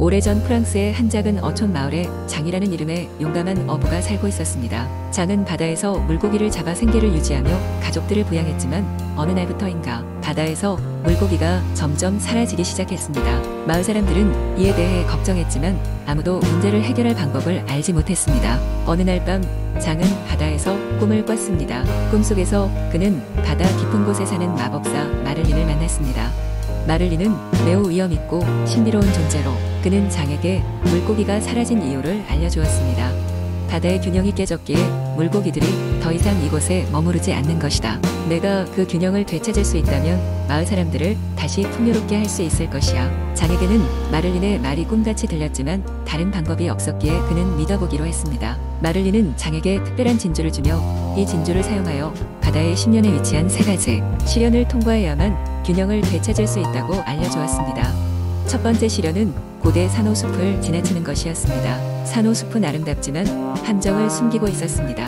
오래전 프랑스의 한 작은 어촌 마을에 장이라는 이름의 용감한 어부가 살고 있었습니다. 장은 바다에서 물고기를 잡아 생계를 유지하며 가족들을 부양했지만 어느 날부터인가 바다에서 물고기가 점점 사라지기 시작했습니다. 마을 사람들은 이에 대해 걱정했지만 아무도 문제를 해결할 방법을 알지 못했습니다. 어느 날 밤 장은 바다에서 꿈을 꿨습니다. 꿈속에서 그는 바다 깊은 곳에 사는 마법사 마를린을 만났습니다. 마를린은 매우 위험있고 신비로운 존재로 그는 장에게 물고기가 사라진 이유를 알려주었습니다. 바다의 균형이 깨졌기에 물고기들이 더 이상 이곳에 머무르지 않는 것이다. 내가 그 균형을 되찾을 수 있다면 마을 사람들을 다시 풍요롭게 할 수 있을 것이야. 장에게는 마를린의 말이 꿈같이 들렸지만 다른 방법이 없었기에 그는 믿어보기로 했습니다. 마를린은 장에게 특별한 진주를 주며 이 진주를 사용하여 바다의 심연에 위치한 3가지 시련을 통과해야만 균형을 되찾을 수 있다고 알려주었습니다. 첫 번째 시련은 고대 산호숲을 지나치는 것이었습니다. 산호숲은 아름답지만 함정을 숨기고 있었습니다.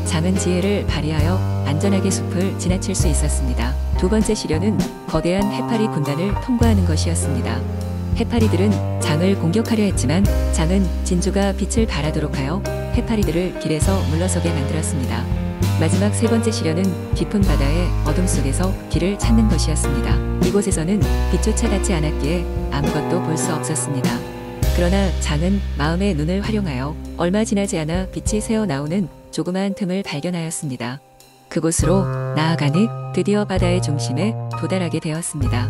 장은 지혜를 발휘하여 안전하게 숲을 지나칠 수 있었습니다. 두 번째 시련은 거대한 해파리 군단을 통과하는 것이었습니다. 해파리들은 장을 공격하려 했지만 장은 진주가 빛을 발하도록 하여 해파리들을 길에서 물러서게 만들었습니다. 마지막 3번째 시련은 깊은 바다의 어둠 속에서 길을 찾는 것이었습니다. 이곳에서는 빛조차 닿지 않았기에 아무것도 볼 수 없었습니다. 그러나 장은 마음의 눈을 활용하여 얼마 지나지 않아 빛이 새어나오는 조그마한 틈을 발견하였습니다. 그곳으로 나아가니 드디어 바다의 중심에 도달하게 되었습니다.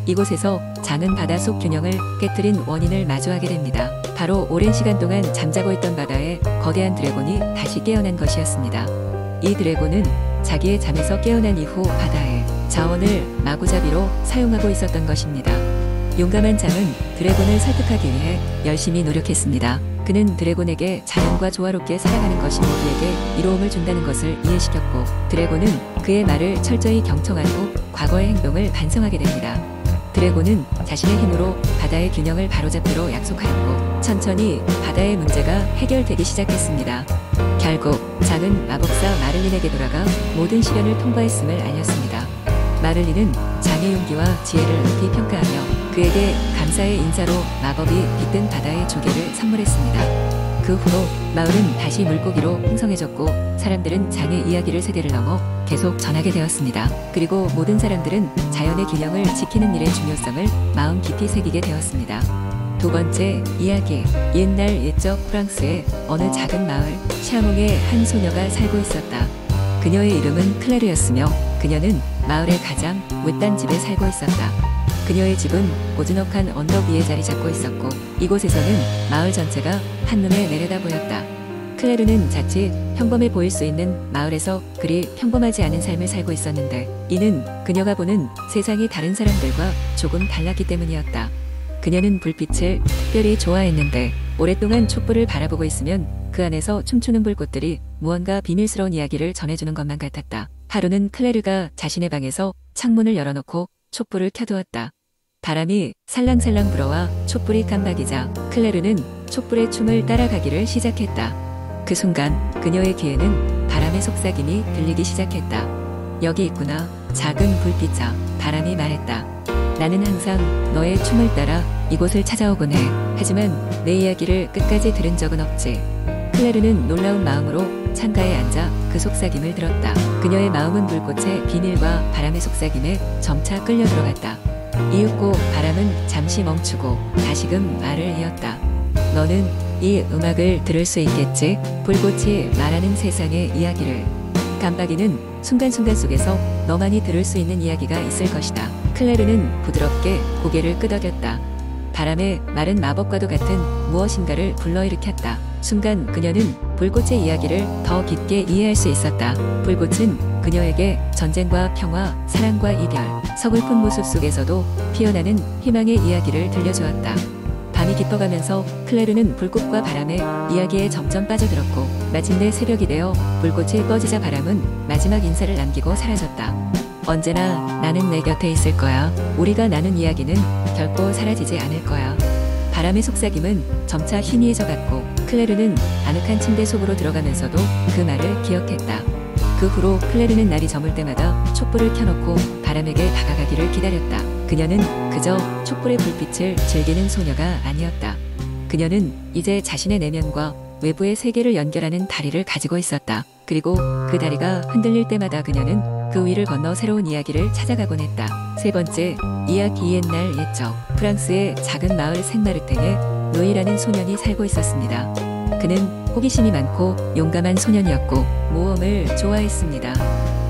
이곳에서 장은 바다 속 균형을 깨뜨린 원인을 마주하게 됩니다. 바로 오랜 시간 동안 잠자고 있던 바다에 거대한 드래곤이 다시 깨어난 것이었습니다. 이 드래곤은 자기의 잠에서 깨어난 이후 바다의 자원을 마구잡이로 사용하고 있었던 것입니다. 용감한 장은 드래곤을 설득하기 위해 열심히 노력했습니다. 그는 드래곤에게 자연과 조화롭게 살아가는 것이 모두에게 이로움을 준다는 것을 이해시켰고 드래곤은 그의 말을 철저히 경청한 후 과거의 행동을 반성하게 됩니다. 드래곤은 자신의 힘으로 바다의 균형을 바로잡기로 약속하였고 천천히 바다의 문제가 해결되기 시작했습니다. 결국 장은 마법사 마를린에게 돌아가 모든 시련을 통과했음을 알렸습니다. 마를린은 장의 용기와 지혜를 높이 평가하며 그에게 감사의 인사로 마법이 깃든 바다의 조개를 선물했습니다. 그 후로 마을은 다시 물고기로 풍성해졌고 사람들은 장의 이야기를 세대를 넘어 계속 전하게 되었습니다. 그리고 모든 사람들은 자연의 균형을 지키는 일의 중요성을 마음 깊이 새기게 되었습니다. 두 번째 이야기. 옛날 옛적 프랑스의 어느 작은 마을 샤몽에 한 소녀가 살고 있었다. 그녀의 이름은 클레르였으며 그녀는 마을의 가장 외딴 집에 살고 있었다. 그녀의 집은 고즈넉한 언덕 위에 자리 잡고 있었고 이곳에서는 마을 전체가 한눈에 내려다 보였다. 클레르는 자칫 평범해 보일 수 있는 마을에서 그리 평범하지 않은 삶을 살고 있었는데 이는 그녀가 보는 세상이 다른 사람들과 조금 달랐기 때문이었다. 그녀는 불빛을 특별히 좋아했는데 오랫동안 촛불을 바라보고 있으면 그 안에서 춤추는 불꽃들이 무언가 비밀스러운 이야기를 전해주는 것만 같았다. 하루는 클레르가 자신의 방에서 창문을 열어놓고 촛불을 켜두었다. 바람이 살랑살랑 불어와 촛불이 깜박이자 클레르는 촛불의 춤을 따라가기를 시작했다. 그 순간 그녀의 귀에는 바람의 속삭임이 들리기 시작했다. 여기 있구나. 작은 불빛아. 바람이 말했다. 나는 항상 너의 춤을 따라 이곳을 찾아오곤 해. 하지만 내 이야기를 끝까지 들은 적은 없지. 클레르는 놀라운 마음으로 창가에 앉아 그 속삭임을 들었다. 그녀의 마음은 불꽃의 비밀과 바람의 속삭임에 점차 끌려 들어갔다. 이윽고 바람은 잠시 멈추고 다시금 말을 이었다. 너는 이 음악을 들을 수 있겠지? 불꽃이 말하는 세상의 이야기를. 깜빡이는 순간순간 속에서 너만이 들을 수 있는 이야기가 있을 것이다. 클레르는 부드럽게 고개를 끄덕였다. 바람의 말은 마법과도 같은 무엇인가를 불러일으켰다. 순간 그녀는 불꽃의 이야기를 더 깊게 이해할 수 있었다. 불꽃은 그녀에게 전쟁과 평화, 사랑과 이별, 서글픈 모습 속에서도 피어나는 희망의 이야기를 들려주었다. 밤이 깊어가면서 클레르는 불꽃과 바람의 이야기에 점점 빠져들었고 마침내 새벽이 되어 불꽃이 꺼지자 바람은 마지막 인사를 남기고 사라졌다. 언제나 나는 내 곁에 있을 거야. 우리가 나눈 이야기는 결코 사라지지 않을 거야. 바람의 속삭임은 점차 희미해져 갔고 클레르는 아늑한 침대 속으로 들어가면서도 그 말을 기억했다. 그 후로 클레르는 날이 저물 때마다 촛불을 켜놓고 바람에게 다가가기를 기다렸다. 그녀는 그저 촛불의 불빛을 즐기는 소녀가 아니었다. 그녀는 이제 자신의 내면과 외부의 세계를 연결하는 다리를 가지고 있었다. 그리고 그 다리가 흔들릴 때마다 그녀는 그 위를 건너 새로운 이야기를 찾아가곤 했다. 세 번째, 이야기 옛날 옛적. 프랑스의 작은 마을 생마르탱에 루이라는 소년이 살고 있었습니다. 그는 호기심이 많고 용감한 소년이었고 모험을 좋아했습니다.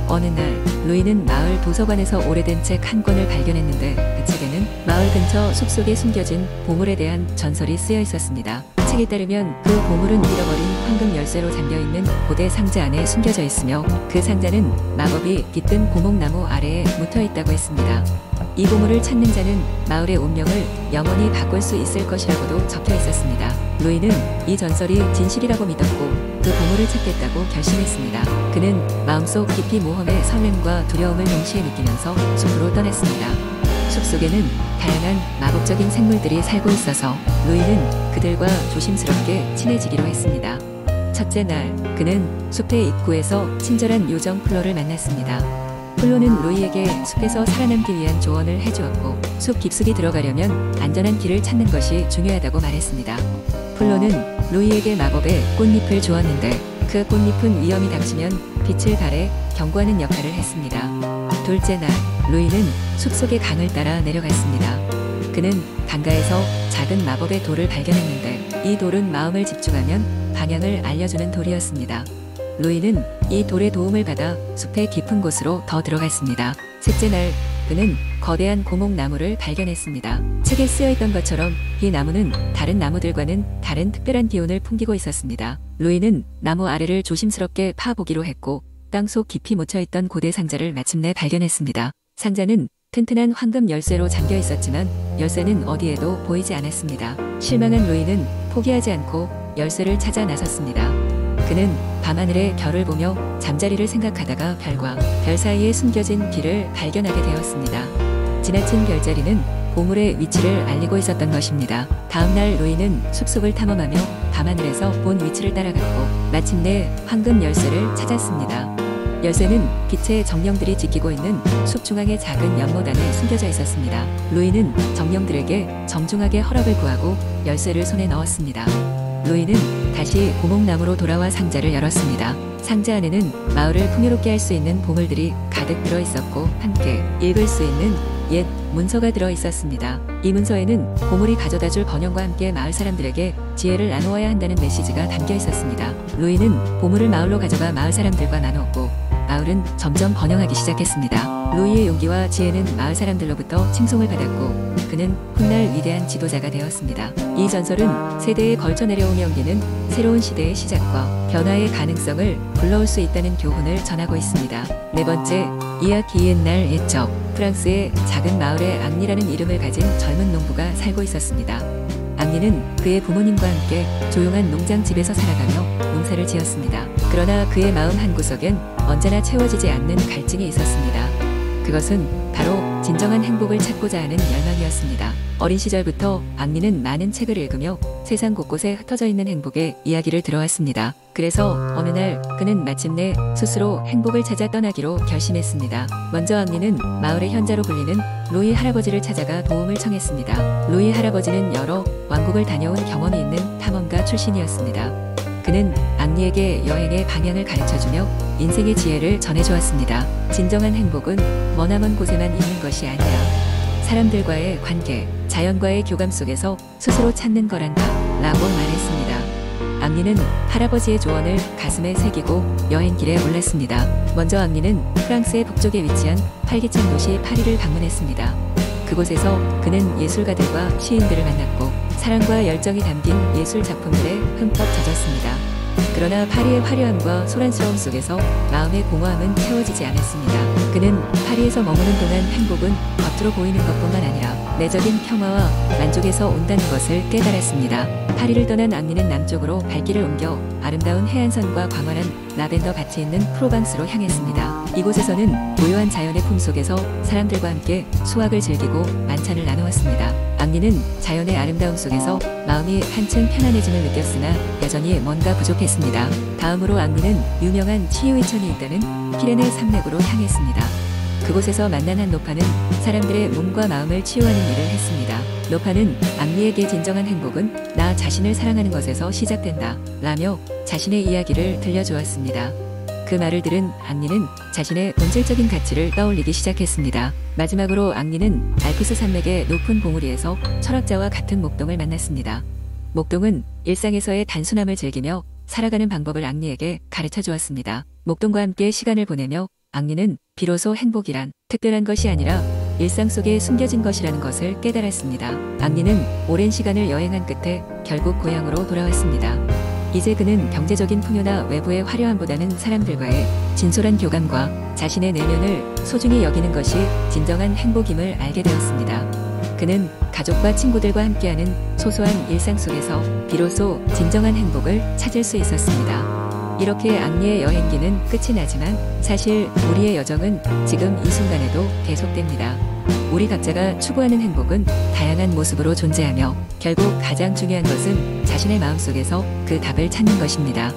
어느 날 루이는 마을 도서관에서 오래된 책 한 권을 발견했는데 그 책에는 마을 근처 숲속에 숨겨진 보물에 대한 전설이 쓰여 있었습니다. 책에 따르면 그 보물은 잃어버린 황금 열쇠로 잠겨있는 고대 상자 안에 숨겨져 있으며 그 상자는 마법이 깃든 고목나무 아래에 묻혀있다고 했습니다. 이 보물을 찾는 자는 마을의 운명을 영원히 바꿀 수 있을 것이라고도 적혀 있었습니다. 루이는 이 전설이 진실이라고 믿었고 그 보물을 찾겠다고 결심했습니다. 그는 마음속 깊이 모험의 설렘과 두려움을 동시에 느끼면서 숲으로 떠났습니다. 숲속에는 다양한 마법적인 생물들이 살고 있어서 루이는 그들과 조심스럽게 친해지기로 했습니다. 첫째 날, 그는 숲의 입구에서 친절한 요정 플로를 만났습니다. 플로는 루이에게 숲에서 살아남기 위한 조언을 해주었고 숲 깊숙이 들어가려면 안전한 길을 찾는 것이 중요하다고 말했습니다. 플로는 루이에게 마법의 꽃잎을 주었는데 그 꽃잎은 위험이 닥치면 빛을 발해 경고하는 역할을 했습니다. 둘째 날, 루이는 숲속의 강을 따라 내려갔습니다. 그는 강가에서 작은 마법의 돌을 발견했는데 이 돌은 마음을 집중하면 방향을 알려주는 돌이었습니다. 루이는 이 돌의 도움을 받아 숲의 깊은 곳으로 더 들어갔습니다. 셋째 날, 그는 거대한 고목나무를 발견했습니다. 책에 쓰여있던 것처럼 이 나무는 다른 나무들과는 다른 특별한 기운을 풍기고 있었습니다. 루이는 나무 아래를 조심스럽게 파보기로 했고 땅속 깊이 묻혀있던 고대 상자를 마침내 발견했습니다. 상자는 튼튼한 황금 열쇠로 잠겨 있었지만 열쇠는 어디에도 보이지 않았습니다. 실망한 루이는 포기하지 않고 열쇠를 찾아 나섰습니다. 그는 밤하늘의 별을 보며 잠자리를 생각하다가 별과 별 사이에 숨겨진 길을 발견하게 되었습니다. 지나친 별자리는 보물의 위치를 알리고 있었던 것입니다. 다음날 루이는 숲속을 탐험하며 밤하늘에서 본 위치를 따라갔고 마침내 황금 열쇠를 찾았습니다. 열쇠는 빛의 정령들이 지키고 있는 숲 중앙의 작은 연못 안에 숨겨져 있었습니다. 루이는 정령들에게 정중하게 허락을 구하고 열쇠를 손에 넣었습니다. 루이는 다시 고목나무로 돌아와 상자를 열었습니다. 상자 안에는 마을을 풍요롭게 할 수 있는 보물들이 가득 들어있었고 함께 읽을 수 있는 옛 문서가 들어있었습니다. 이 문서에는 보물이 가져다줄 번영과 함께 마을 사람들에게 지혜를 나누어야 한다는 메시지가 담겨 있었습니다. 루이는 보물을 마을로 가져가 마을 사람들과 나누었고 마을은 점점 번영하기 시작했습니다. 루이의 용기와 지혜는 마을 사람들로부터 칭송을 받았고 그는 훗날 위대한 지도자가 되었습니다. 이 전설은 세대에 걸쳐 내려오며 옮기는 새로운 시대의 시작과 변화의 가능성을 불러올 수 있다는 교훈을 전하고 있습니다. 네 번째, 이야기 옛날 옛적. 프랑스의 작은 마을에 앙리라는 이름을 가진 젊은 농부가 살고 있었습니다. 앙리는 그의 부모님과 함께 조용한 농장집에서 살아가며 농사를 지었습니다. 그러나 그의 마음 한구석엔 언제나 채워지지 않는 갈증이 있었습니다. 그것은 바로 진정한 행복을 찾고자 하는 열망이었습니다. 어린 시절부터 앙리는 많은 책을 읽으며 세상 곳곳에 흩어져 있는 행복의 이야기를 들어왔습니다. 그래서 어느 날 그는 마침내 스스로 행복을 찾아 떠나기로 결심했습니다. 먼저 앙리는 마을의 현자로 불리는 루이 할아버지를 찾아가 도움을 청했습니다. 루이 할아버지는 여러 왕국을 다녀온 경험이 있는 탐험가 출신이었습니다. 그는 앙리에게 여행의 방향을 가르쳐주며 인생의 지혜를 전해주었습니다. 진정한 행복은 머나먼 곳에만 있는 것이 아니라 사람들과의 관계, 자연과의 교감 속에서 스스로 찾는 거란다 라고 말했습니다. 앙리는 할아버지의 조언을 가슴에 새기고 여행길에 올랐습니다. 먼저 앙리는 프랑스의 북쪽에 위치한 활기찬 도시 파리를 방문했습니다. 그곳에서 그는 예술가들과 시인들을 만났고 사랑과 열정이 담긴 예술 작품들에 흠뻑 젖었습니다. 그러나 파리의 화려함과 소란스러움 속에서 마음의 공허함은 채워지지 않았습니다. 그는 파리에서 머무는 동안 행복은 겉으로 보이는 것뿐만 아니라 내적인 평화와 만족에서 온다는 것을 깨달았습니다. 파리를 떠난 앙리는 남쪽으로 발길을 옮겨 아름다운 해안선과 광활한 라벤더 밭이 있는 프로방스로 향했습니다. 이곳에서는 고요한 자연의 품속에서 사람들과 함께 수확을 즐기고 만찬을 나누었습니다. 앙리는 자연의 아름다움 속에서 마음이 한층 편안해짐을 느꼈으나 여전히 뭔가 부족했습니다. 다음으로 앙리는 유명한 치유이천이 있다는 피레네 산맥으로 향했습니다. 그곳에서 만난 한 노파는 사람들의 몸과 마음을 치유하는 일을 했습니다. 노파는 앙리에게 진정한 행복은 나 자신을 사랑하는 것에서 시작된다 라며 자신의 이야기를 들려주었습니다. 그 말을 들은 앙리는 자신의 본질적인 가치를 떠올리기 시작했습니다. 마지막으로 앙리는 알프스 산맥의 높은 봉우리에서 철학자와 같은 목동을 만났습니다. 목동은 일상에서의 단순함을 즐기며 살아가는 방법을 앙리에게 가르쳐 주었습니다. 목동과 함께 시간을 보내며 앙리는 비로소 행복이란 특별한 것이 아니라 일상 속에 숨겨진 것이라는 것을 깨달았습니다. 앙리는 오랜 시간을 여행한 끝에 결국 고향으로 돌아왔습니다. 이제 그는 경제적인 풍요나 외부의 화려함보다는 사람들과의 진솔한 교감과 자신의 내면을 소중히 여기는 것이 진정한 행복임을 알게 되었습니다. 그는 가족과 친구들과 함께하는 소소한 일상 속에서 비로소 진정한 행복을 찾을 수 있었습니다. 이렇게 앙리의 여행기는 끝이 나지만 사실 우리의 여정은 지금 이 순간에도 계속됩니다. 우리 각자가 추구하는 행복은 다양한 모습으로 존재하며 결국 가장 중요한 것은 자신의 마음속에서 그 답을 찾는 것입니다.